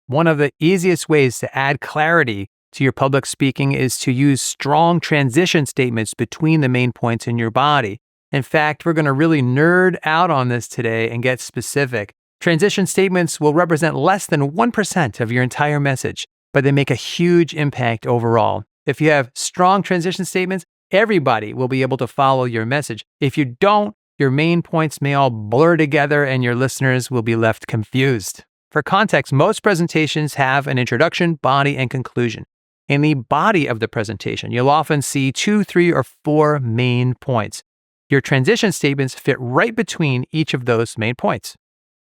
One of the easiest ways to add clarity to your public speaking is to use strong transition statements between the main points in your body. In fact, we're going to really nerd out on this today and get specific. Transition statements will represent less than 1% of your entire message, but they make a huge impact overall. If you have strong transition statements, everybody will be able to follow your message. If you don't, your main points may all blur together and your listeners will be left confused. For context, most presentations have an introduction, body, and conclusion. In the body of the presentation, you'll often see 2, 3, or 4 main points. Your transition statements fit right between each of those main points.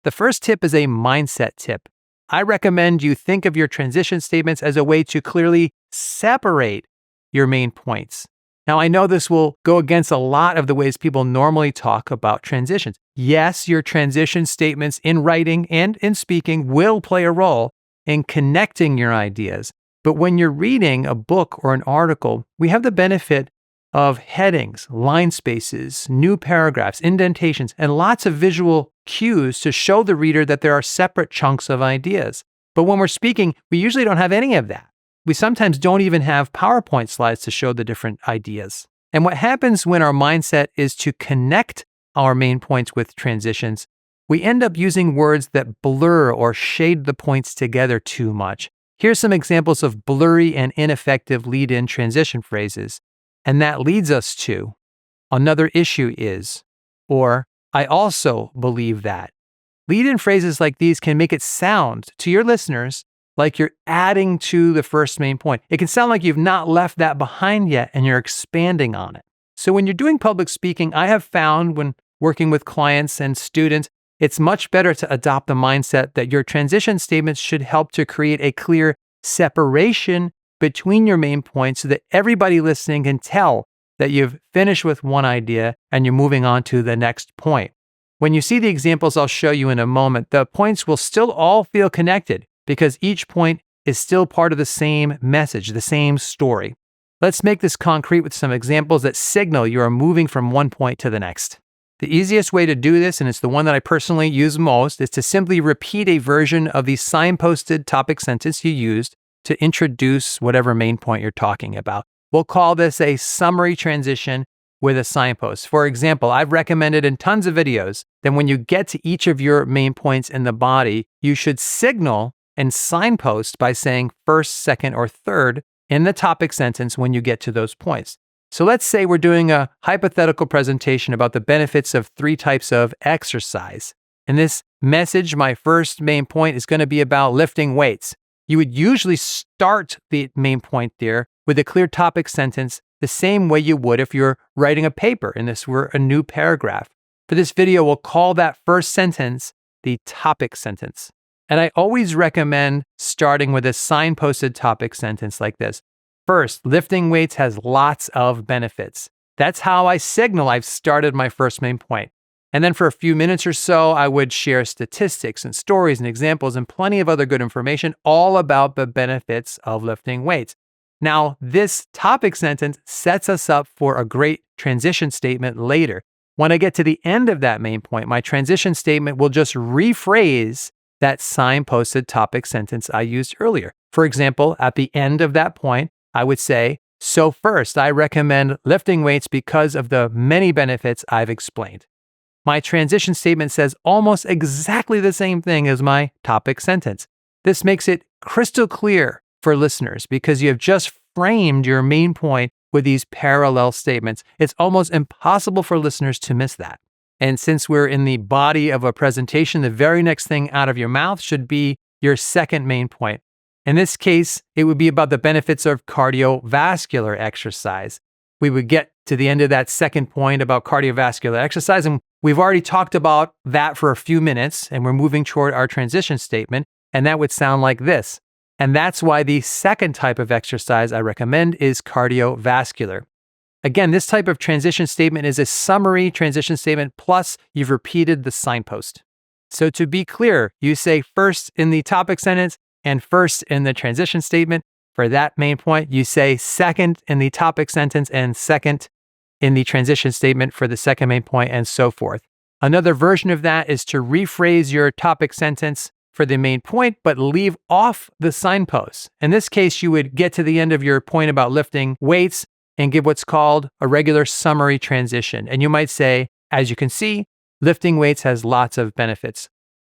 The first tip is a mindset tip. I recommend you think of your transition statements as a way to clearly separate your main points. Now, I know this will go against a lot of the ways people normally talk about transitions. Yes, your transition statements in writing and in speaking will play a role in connecting your ideas. But when you're reading a book or an article, we have the benefit of headings, line spaces, new paragraphs, indentations, and lots of visual cues to show the reader that there are separate chunks of ideas. But when we're speaking, we usually don't have any of that. We sometimes don't even have PowerPoint slides to show the different ideas. And what happens when our mindset is to connect our main points with transitions, we end up using words that blur or shade the points together too much. Here's some examples of blurry and ineffective lead-in transition phrases. And that leads us to, another issue is, or I also believe that. Lead-in phrases like these can make it sound to your listeners like you're adding to the first main point. It can sound like you've not left that behind yet and you're expanding on it. So when you're doing public speaking, I have found when working with clients and students, it's much better to adopt the mindset that your transition statements should help to create a clear separation between your main points so that everybody listening can tell that you've finished with one idea and you're moving on to the next point. When you see the examples I'll show you in a moment, the points will still all feel connected because each point is still part of the same message, the same story. Let's make this concrete with some examples that signal you are moving from one point to the next. The easiest way to do this, and it's the one that I personally use most, is to simply repeat a version of the signposted topic sentence you used to introduce whatever main point you're talking about. We'll call this a summary transition with a signpost. For example, I've recommended in tons of videos that when you get to each of your main points in the body, you should signal and signpost by saying first, second, or third in the topic sentence when you get to those points. So let's say we're doing a hypothetical presentation about the benefits of 3 types of exercise. In this message, my first main point is going to be about lifting weights. You would usually start the main point there with a clear topic sentence the same way you would if you're writing a paper and this were a new paragraph. For this video, we'll call that first sentence the topic sentence. And I always recommend starting with a signposted topic sentence like this. First, lifting weights has lots of benefits. That's how I signal I've started my first main point. And then for a few minutes or so, I would share statistics and stories and examples and plenty of other good information all about the benefits of lifting weights. Now, this topic sentence sets us up for a great transition statement later. When I get to the end of that main point, my transition statement will just rephrase that signposted topic sentence I used earlier. For example, at the end of that point, I would say, so first, I recommend lifting weights because of the many benefits I've explained. My transition statement says almost exactly the same thing as my topic sentence. This makes it crystal clear for listeners because you have just framed your main point with these parallel statements. It's almost impossible for listeners to miss that. And since we're in the body of a presentation, the very next thing out of your mouth should be your second main point. In this case, it would be about the benefits of cardiovascular exercise. We would get to the end of that second point about cardiovascular exercise, and we've already talked about that for a few minutes, and we're moving toward our transition statement, and that would sound like this. And that's why the second type of exercise I recommend is cardiovascular. Again, this type of transition statement is a summary transition statement, plus you've repeated the signpost. So to be clear, you say first in the topic sentence and first in the transition statement. For that main point, you say second in the topic sentence and second in the transition statement for the second main point, and so forth. Another version of that is to rephrase your topic sentence for the main point, but leave off the signpost. In this case, you would get to the end of your point about lifting weights and give what's called a regular summary transition. And you might say, as you can see, lifting weights has lots of benefits.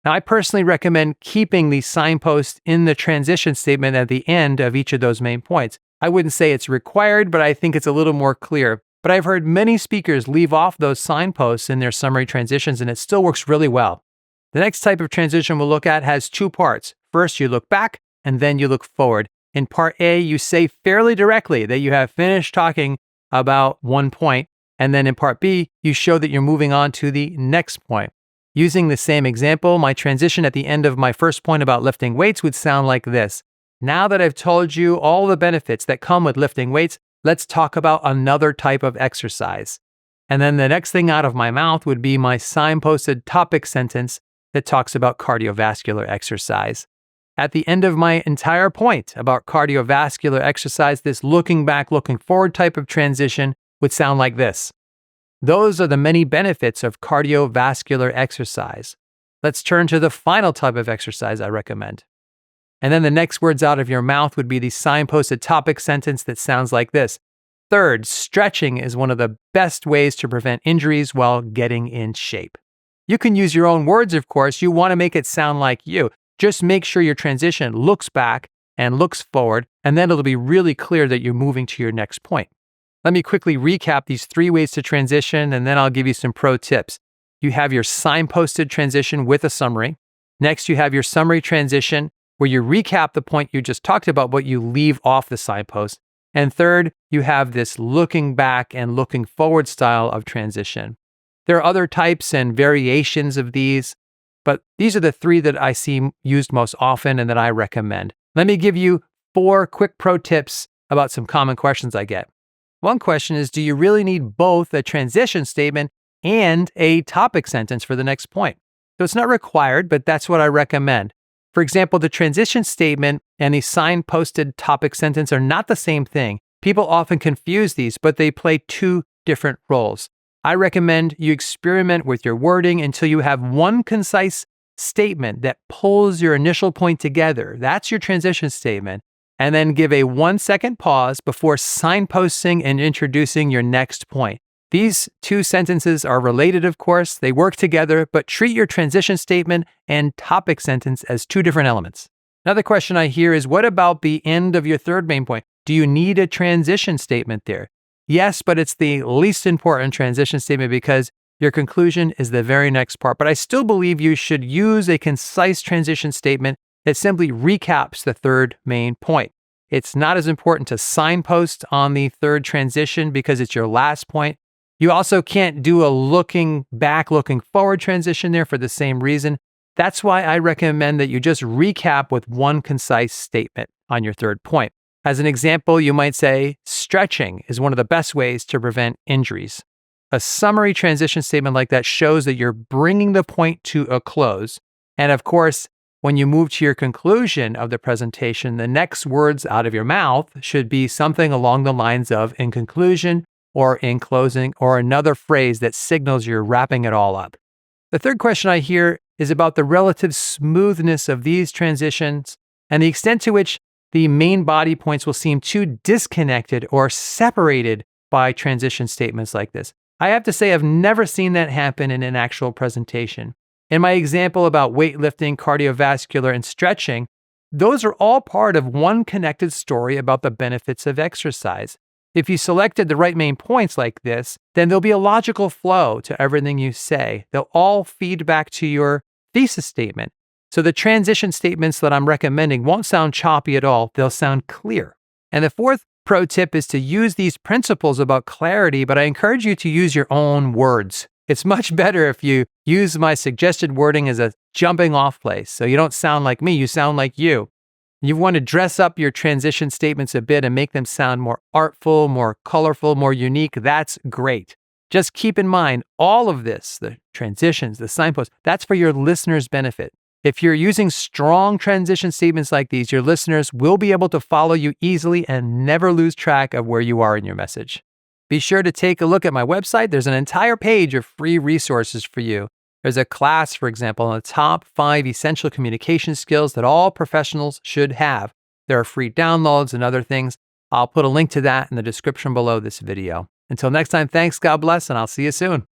Now, I personally recommend keeping the signpost in the transition statement at the end of each of those main points. I wouldn't say it's required, but I think it's a little more clear. But I've heard many speakers leave off those signposts in their summary transitions, and it still works really well. The next type of transition we'll look at has two parts. First, you look back, and then you look forward. In part A, you say fairly directly that you have finished talking about one point, and then in part B, you show that you're moving on to the next point. Using the same example, my transition at the end of my first point about lifting weights would sound like this. Now that I've told you all the benefits that come with lifting weights, let's talk about another type of exercise. And then the next thing out of my mouth would be my signposted topic sentence that talks about cardiovascular exercise. At the end of my entire point about cardiovascular exercise, this looking back, looking forward type of transition would sound like this. Those are the many benefits of cardiovascular exercise. Let's turn to the final type of exercise I recommend. And then the next words out of your mouth would be the signposted topic sentence that sounds like this. Third, stretching is one of the best ways to prevent injuries while getting in shape. You can use your own words, of course. You want to make it sound like you. Just make sure your transition looks back and looks forward, and then it'll be really clear that you're moving to your next point. Let me quickly recap these 3 ways to transition, and then I'll give you some pro tips. You have your signposted transition with a summary. Next, you have your summary transition where you recap the point you just talked about, but you leave off the signpost. And third, you have this looking back and looking forward style of transition. There are other types and variations of these, but these are the 3 that I see used most often and that I recommend. Let me give you 4 quick pro tips about some common questions I get. One question is, do you really need both a transition statement and a topic sentence for the next point? So it's not required, but that's what I recommend. For example, the transition statement and the signposted topic sentence are not the same thing. People often confuse these, but they play 2 different roles. I recommend you experiment with your wording until you have one concise statement that pulls your initial point together. That's your transition statement. And then give a 1-second pause before signposting and introducing your next point. These 2 sentences are related, of course. They work together, but treat your transition statement and topic sentence as 2 different elements. Another question I hear is, what about the end of your third main point? Do you need a transition statement there? Yes, but it's the least important transition statement because your conclusion is the very next part. But I still believe you should use a concise transition statement that simply recaps the third main point. It's not as important to signpost on the third transition because it's your last point. You also can't do a looking back, looking forward transition there for the same reason. That's why I recommend that you just recap with one concise statement on your third point. As an example, you might say, stretching is one of the best ways to prevent injuries. A summary transition statement like that shows that you're bringing the point to a close. And of course, when you move to your conclusion of the presentation, the next words out of your mouth should be something along the lines of in conclusion or in closing, or another phrase that signals you're wrapping it all up. The third question I hear is about the relative smoothness of these transitions and the extent to which the main body points will seem too disconnected or separated by transition statements like this. I have to say I've never seen that happen in an actual presentation. In my example about weightlifting, cardiovascular, and stretching, those are all part of one connected story about the benefits of exercise. If you selected the right main points like this, then there'll be a logical flow to everything you say. They'll all feed back to your thesis statement. So the transition statements that I'm recommending won't sound choppy at all. They'll sound clear. And the fourth pro tip is to use these principles about clarity, but I encourage you to use your own words. It's much better if you use my suggested wording as a jumping off place. So you don't sound like me, you sound like you. You want to dress up your transition statements a bit and make them sound more artful, more colorful, more unique. That's great. Just keep in mind all of this, the transitions, the signposts, that's for your listeners' benefit. If you're using strong transition statements like these, your listeners will be able to follow you easily and never lose track of where you are in your message. Be sure to take a look at my website. There's an entire page of free resources for you. There's a class, for example, on the top 5 essential communication skills that all professionals should have. There are free downloads and other things. I'll put a link to that in the description below this video. Until next time, thanks, God bless, and I'll see you soon.